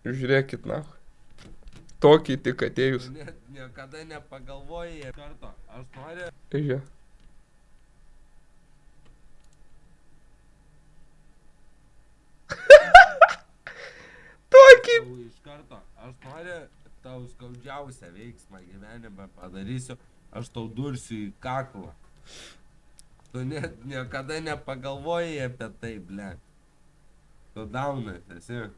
Žiūrėkit, na. Tokį tik atėjus. Net niekada nepagalvojai iš karto. Aš noriu. Žiūrė. Tokį. Tau iš karto. Aš noriu tau skaudžiausią veiksmą gyvenime padarysiu. Aš tau dursiu į kaklą. Tu net niekada nepagalvojai apie tai, ble. Tu daunas esi.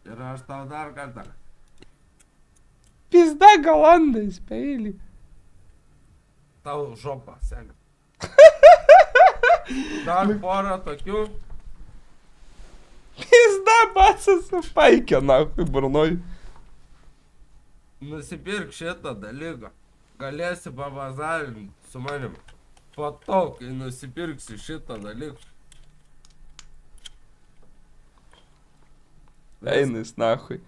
Ir aš tau dar kartą. Pizda galandais, peilį. Tau žopą, seniai. Dar porą tokių. Pizda batsas supaikė, na, burnoj. Nusipirk šitą dalyką. Galėsi pavazarinti su manim. Po to, kai nusipirksi šitą dalyką. Einis, nahui.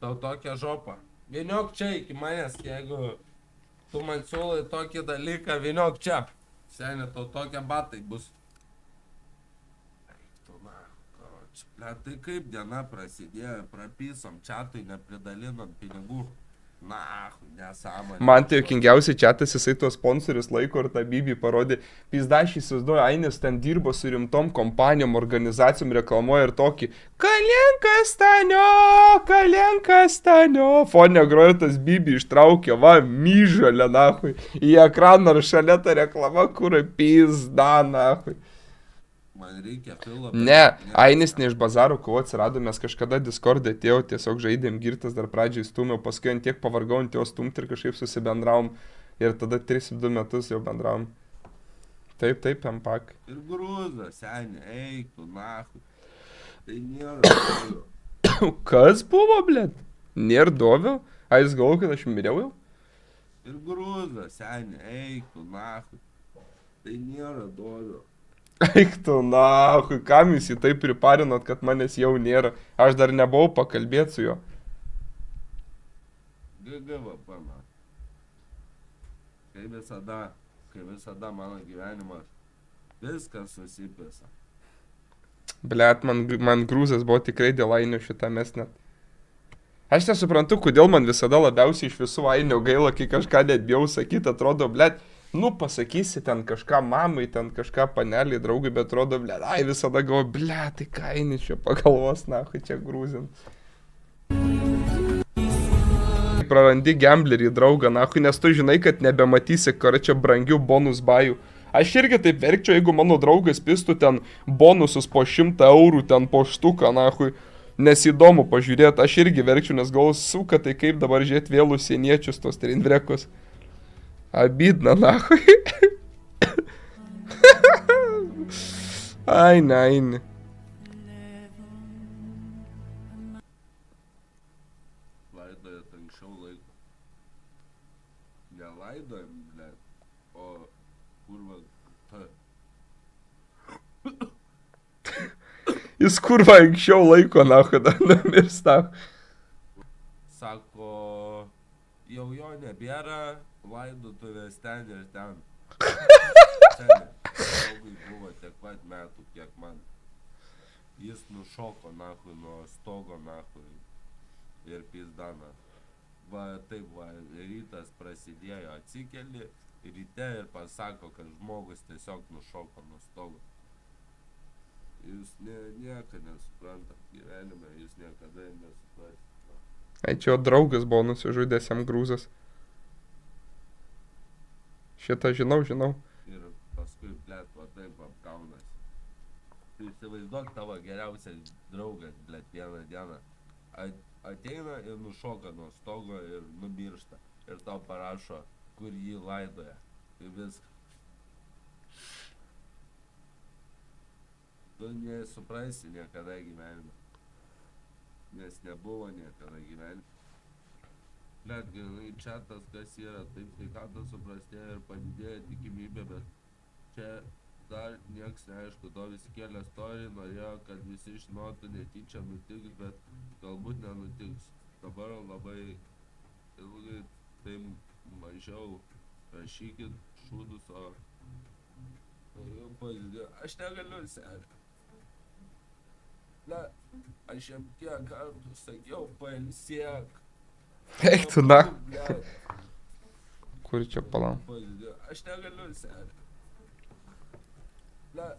Tau tokią žopą. Vyniok čia iki manęs, jeigu tu man siūlai tokį dalyką, vyniok čia. Seniai, tau tokie batai bus. Eik tu, na, karoči. Tai kaip diena prasidėjo, prapysom čatui, nepridalinom pinigų. Na, nesąmonė. Man tai jokingiausiai čatas, jisai tuos sponsorius laiko ir tą bibį parodė. Pizda, aš įsivaizduoju, Ainis ten dirbo su rimtom kompanijom, organizacijom, reklamuoja ir tokį Kalenka stanio. Fone groja tas bibį ištraukė, va, myžalė, nahui. Į ekraną ar šalia ta reklama, kur pizda, nahui. Man reikia filo. Ne, Ainis ne iš bazaro kovo atsirado, mes kažkada Discord'e atėjau, tiesiog žaidėm girtas, dar pradžiai stumiau, paskui ant tiek pavargau ant jo stumti ir kažkaip susibendravom ir tada 3-2 metus jau bendravom. Taip, empak. Ir grūza, seniai, eik tu, nahui. Tai nėra. Kas buvo, blėt? Nėra doviau? A, jis galvo, kad aš mirėjau jau? Ir grūza, seniai, eik tu, nahui. Tai nėra doviau. Eik tu, nahui, kam jūs jį taip priparinot, kad manęs jau nėra? Aš dar nebuvau pakalbėti su juo. GGVP, man. Kai visada mano gyvenimas viskas susipisa. Blėt, man grūzas buvo tikrai dėl Ainio šitą mes net. Aš nesuprantu, kodėl man visada labiausiai iš visų Ainio gaila, kai kažką net bijau sakyti, atrodo, blėt, nu pasakysi ten kažką mamai, ten kažką paneliai, draugai, bet atrodo, blėt, ai visada galvoju, blėt, tai ką Ainis čia pagalvos, nahui, čia grūzint. Prarandi gamblerį draugą, nahui, nes tu žinai, kad nebematysi, kar čia brangių bonus bajų. Aš irgi taip verkčiau, jeigu mano draugas pistų ten bonusus po 100 eurų, ten po štuką, nahui. Nes įdomu pažiūrėti, aš irgi verkčiau, nes galvoju, suka, tai kaip dabar žiūrėti vėl užsieniečius tos trinvrekus. Abidna, nahui. Aini. Laidojat anksčiau laiko. Nelaidojam, blėt, o kurva ta. Jis kurva anksčiau laiko, nahui, dar numirsta. Sako, jau jo nebėra, laidotuvės ten ir ten. Seniai, draugui buvo tiek pat metų, kiek man. Jis nušoko, nahui, nuo stogo, nahui. Ir pizdana. Va, taip, va, rytas prasidėjo, atsikeli ryte ir pasako, kad žmogus tiesiog nušoko nuo stogo. Jūs nieko nesuprantat gyvenime, jūs niekada nesuprantat. Ai, čia jo draugas buvo nusižudęs jam grūzas. Šitą žinau. Ir paskui, blėt, va taip apkaunas. Tai įsivaizduok tavo geriausias draugas, blėt, vieną dieną. Ateina ir nušoka nuo stogo ir numiršta. Ir tau parašo, kur jį laidoja. Tai viskas. Tu nesuprasi niekada gyvenime. Nes nebuvo niekada gyvenime. Net grinai čatas, kas yra, taip sveikatos suprastėja ir padidėja tikimybė, bet čia dar nieks neaišku, to visi kėlė story, norėjo, kad visi žinotų, netyčia nutiks, bet galbūt nenutiks. Dabar labai ilgai, tai mažiau rašykit šūdus, o Aš negaliu, seni. Na, aš jam tiek kartų sakiau, pailsėk. Eik tu, na. Blet. Kur čia palam? Aš negaliu, seni. Na,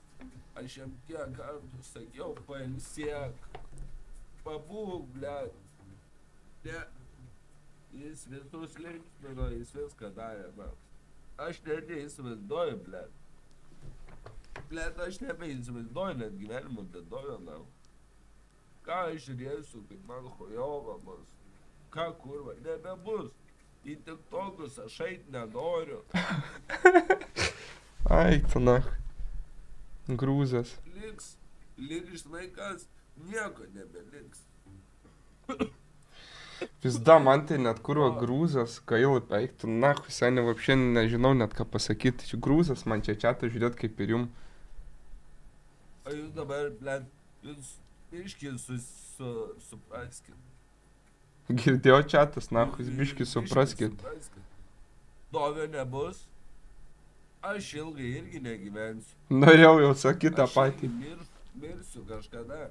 aš jam tiek kartų sakiau, pailsėk. Pabūk, blet. Ne. Jis visus linksmino, jis viską darė, na. Aš net neįsivaizduoju, blet. Blet, aš nebeįsivaizduoju net gyvenimo bėdojo, na. Ką aš žiūrėsiu, kaip man hojova bus. Ką kurva, nebebus. Į tik tokius aš eit nenoriu. Eik tu, na. Grūzas. Liks laikas, nieko nebeliks. Pizda, man tai net kurva grūzas, gaila, eik tu, na, seniai, vapšė nežinau net ką pasakyti. Čia grūzas, man čia čia žiūrėt kaip ir jum. O jūs dabar, blet, jūs biškį supraskit. Girdėjau čiatas, na, jūs biškį supraskit. Dovio nebus. Aš ilgai irgi negyvensiu. Norėjau jau sakyti tą patį. Mirsiu kažkada.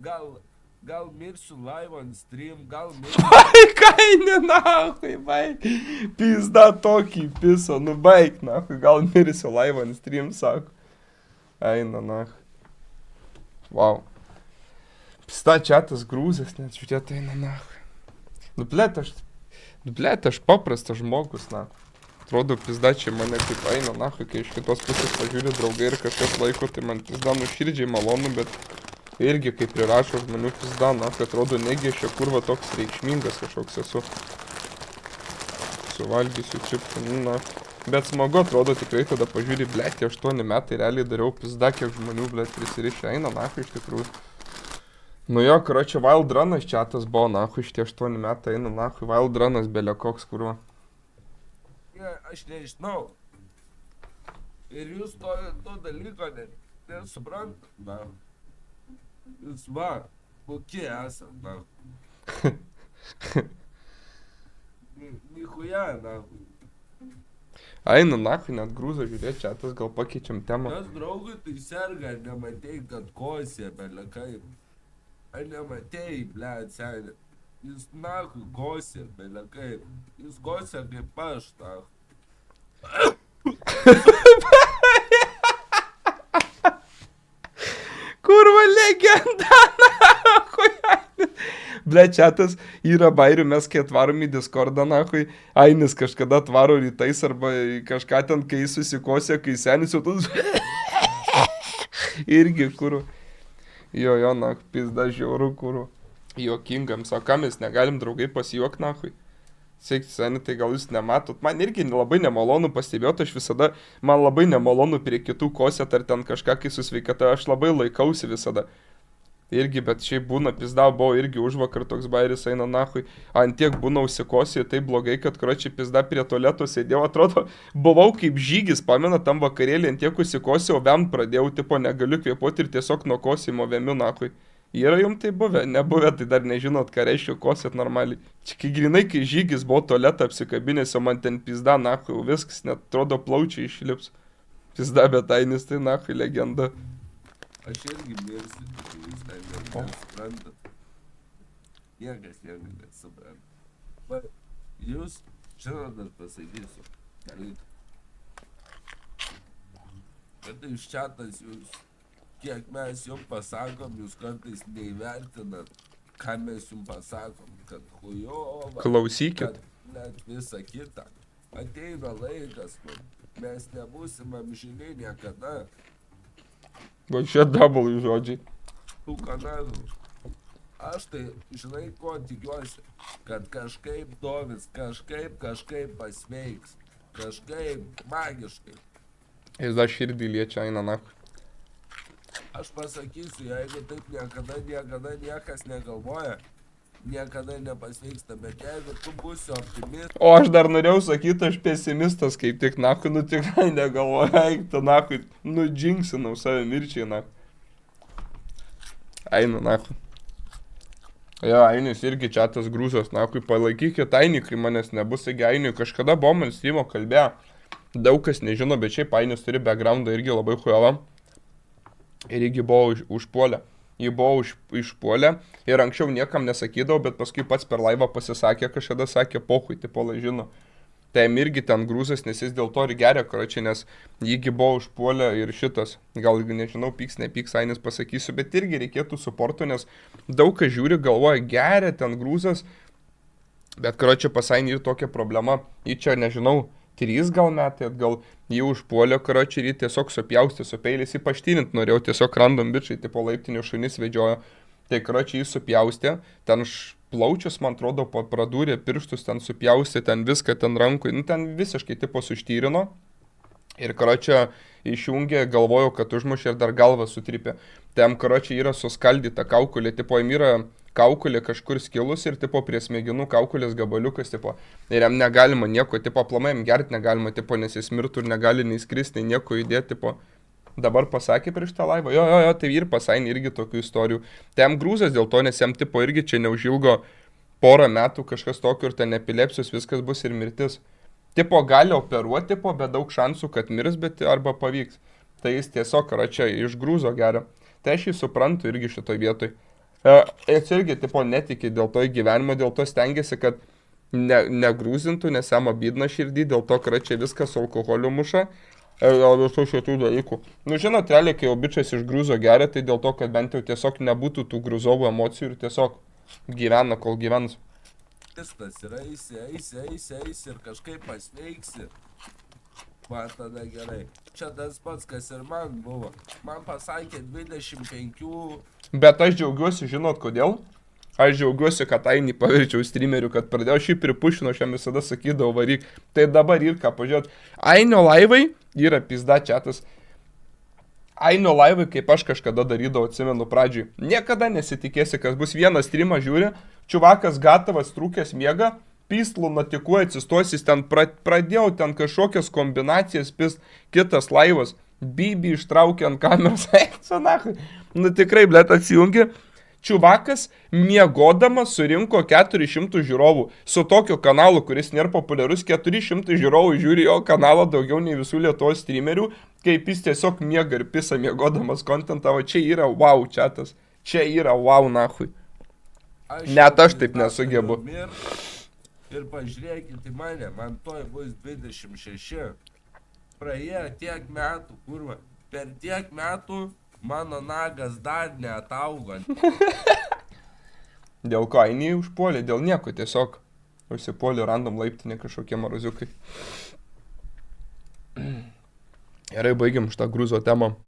Gal mirsiu live on stream, gal mirsiu... Ai, kaini, nahui, baig. Pizda tokį piso, nu baig, nahui. Gal mirsiu live on stream, sako. Eina, nahui. Wow. Pizda čiatas grūzas, net žiūrėt, eina, nahui. Nu, blet, aš paprastas žmogus, nahui. Atrodo, pizda čia mane kaip eina, nahui, kai iš kitos pusės pažiūri draugai ir kažkas laiko, tai man pizda nuširdžiai malonu, bet irgi kaip prirašo žmonių pizda, nahui, atrodo, negi aš čia kurva toks reikšmingas kažkoks esu. Suvalgysiu čipsų, nu, nahui. Bet smagu atrodo tikrai, tada pažiūri, blet, 8 metai realiai dariau pizda, kiek žmonių, blet, prisirišę, eina, nahui, iš tikrųjų. Nu jo, karočią, Wild Runas čiatas buvo, nahui, šitie 8 metai eina, nahui, Wild Runas belė koks, kurva. Aš nežinau. Ir jūs to dalyko nesuprantat, na. Jūs va, kokie esat, na. Nichuja, na. Eina, nahui, net grūzo žiūrėt, čiatas, gal pakeičiam temą. Mes draugui tai serga, nematei, kad kosė, bele kaip. Ar nematei, blet, senė. Jis nahui kosė, bele kaip. Jis kosė kaip aš, na. Kurva legenda, nahui. Ble, čiatas yra bairių, mes kai atvarom į Discordą, nahui. Ainis kažkada atvaro rytais arba kažką ten, kai jis susikosė, kai senis jau tas... Irgi, kurva. Jo, nahui, pizda žiauru, kurva. Juokingam, sako, ką mes negalim draugai pasijuok, nahui. Sveiki, seni, tai gal jūs nematot. Man irgi labai nemalonu pastebėti, aš visada, man labai nemalonu prie kitų kosėt ar ten kažką, kai su sveikata, aš labai laikausi visada. Irgi, bet šiaip būna, pizda, buvo irgi užvakar toks bairis eina, nahui. Antiek būna užsikosė, tai blogai, kad kročiai pizda prie tualeto sėdėjau, atrodo, buvau kaip žygis, pamena, tam vakarėlį antiek užsikosė, o vem pradėjau, tipo, negaliu kvėpuoti ir tiesiog nuo kosimo vemiu, nahui. Yra jums tai buvę, nebuvę, tai dar nežinot, ką reiškia kosėt normaliai. Čia kai grinai, kai žygis buvo tualetą apsikabinęs, o man ten pizda, nahui, viskas, net atrodo plaučiai išlips. Pizda, bet Ainis tai, nahui, legenda. Aš irgi mirsiu, tai jūs ten nesuprantat. Niekas nesupranta. Jūs, žinot, aš pasakysiu. Kad iš čiatas jūs, kiek mes jums pasakom, jūs kartais neįvertinat, ką mes jums pasakom, kad hujova. Klausykit. Net visa kita. Ateina laikas, mes nebūsim amžiniai niekada. Va čia double žodžiai. Tų kanalų. Aš tai, žinai, ko tikiuosi, kad kažkaip Dovis, kažkaip pasveiks, kažkaip magiškai. Jis dar širdį liečia, eina, nahui. Aš pasakysiu, jeigu taip niekada niekas negalvoja, niekada nepasveiksta, bet jeigu tu būsi optimistas... O aš dar norėjau sakyti, aš pesimistas, kaip tik, nahui, nu tikrai negalvoju, eik, tu, nahui, nu džinksinau save mirčiai, nahui. Einu, nahui. Jo, Ainis irgi čiatas grūzas, nahui, palaikykit Ainį, kai manęs nebus, taigi Ainiui kažkada buvo man streamo kalbėjo. daug kas nežino, bet šiaip Ainis turi backgroundą irgi labai huevą. Ir jį buvo užpuolę. Jį buvo išpuolę ir anksčiau niekam nesakydavo, bet paskui pats per laivą pasisakė, kažkada sakė, pohui, tipo, žino. Tai jam irgi ten grūzas, nes jis dėl to ir geria, karočiui, nes jįgi buvo užpuolę ir šitas. Gal, nežinau, pyks, nepyks, Ainis pasakysiu, bet irgi reikėtų suporto, nes daug kas žiūri, galvoja, geria ten grūzas. Bet, karočiui, pas Ainį ir tokia problema. Jį čia, nežinau, 3 gal metai atgal jį užpuolė, karočiui, ir jį tiesiog supjaustė su peiliais, jį paštynint norėjau, tiesiog random bičiai, tipo laiptinių šunis vedžiojo. Tai, karočiui, jį supjaustė, ten plaučius, man atrodo, pradūrė, pirštus ten supjaustė, ten viską, ten rankui, nu, ten visiškai, tipo, suštyrino. Ir, karočiui, išjungė, galvojo, kad užmušė ir dar galvą sutrypė. Tam, karočiui, yra suskaldyta kaukulė, tipo, jam yra kaukulė kažkur skilus ir, tipo, prie smegenų kaukulės gabaliukas, tipo, ir jam negalima nieko, tipo, aplamai jam gerti negalima, tipo, nes jis mirtų ir negali nei skristi, nei nieko įdėti, tipo, dabar pasakė prieš tą laivą, jo, tai ir pasainė irgi tokių istorijų. Tai jam grūzas dėl to, nes jam, tipo, irgi čia neužilgo porą metų kažkas tokio ir ten epilepsijos, viskas bus ir mirtis. Tipo, gali operuoti, tipo, bet daug šansų, kad mirs, bet arba pavyks. Tai jis tiesiog, čia iš grūzo geria. Tai aš jį suprantu irgi šitoj vietoj. Jis irgi, tipo, netiki dėl to į gyvenimą, dėl to stengiasi, kad negrūzintų, nes jam abydna širdį, dėl to, kad čia viskas su alkoholiu muša. Visų šitų dalykų. Nu, žinot, realiai, kai jau bičias iš grūzo geria, tai dėl to, kad bent jau tiesiog nebūtų tų grūzovų emocijų ir tiesiog gyvena, kol gyvens. Viskas yra, eisi ir kažkaip pasveiksi. Man tada gerai. Čia tas pats, kas ir man buvo. Man pasakė 25. Bet aš džiaugiuosi, žinot kodėl? Aš džiaugiuosi, kad Ainį paverčiau streameriu, kad pradėjau šį pripušino, aš jam visada sakydavau varyk. Tai dabar ir ką pažiūrėt. Ainio laivai yra pizda čiatas. Ainio laivai, kaip aš kažkada darydavau, atsimenu pradžiui. Niekada nesitikėsi, kas bus vienas streamas žiūri, čiuvakas gatavas, trūkęs miega, pystlų natikuoja, atsistosis, ten pradėjau ten kažkokias kombinacijas pist, kitas laivas, Bibi ištraukė ant kameros, nu tikrai, blėt, atsijungi. Čiuvakas miegodamas surinko 400 žiūrovų. Su tokiu kanalu, kuris nėra populiarus, 400 žiūrovų žiūri jo kanalą daugiau nei visų Lietuvos streamerių, kaip jis tiesiog miega ir pisa miegodamas kontentą, o čia yra wow chatas. Čia yra wow nahui. Net aš taip nesugebu. Ir pažiūrėkit į mane, man toj bus 26. Praėjo tiek metų, kurva, per tiek metų mano nagas dar neataugo. Dėl ko Ainį užpuolė? Dėl nieko, tiesiog užsipuolė random laiptinė kažkokie maruziukai. Gerai, baigiam šitą grūzo temą.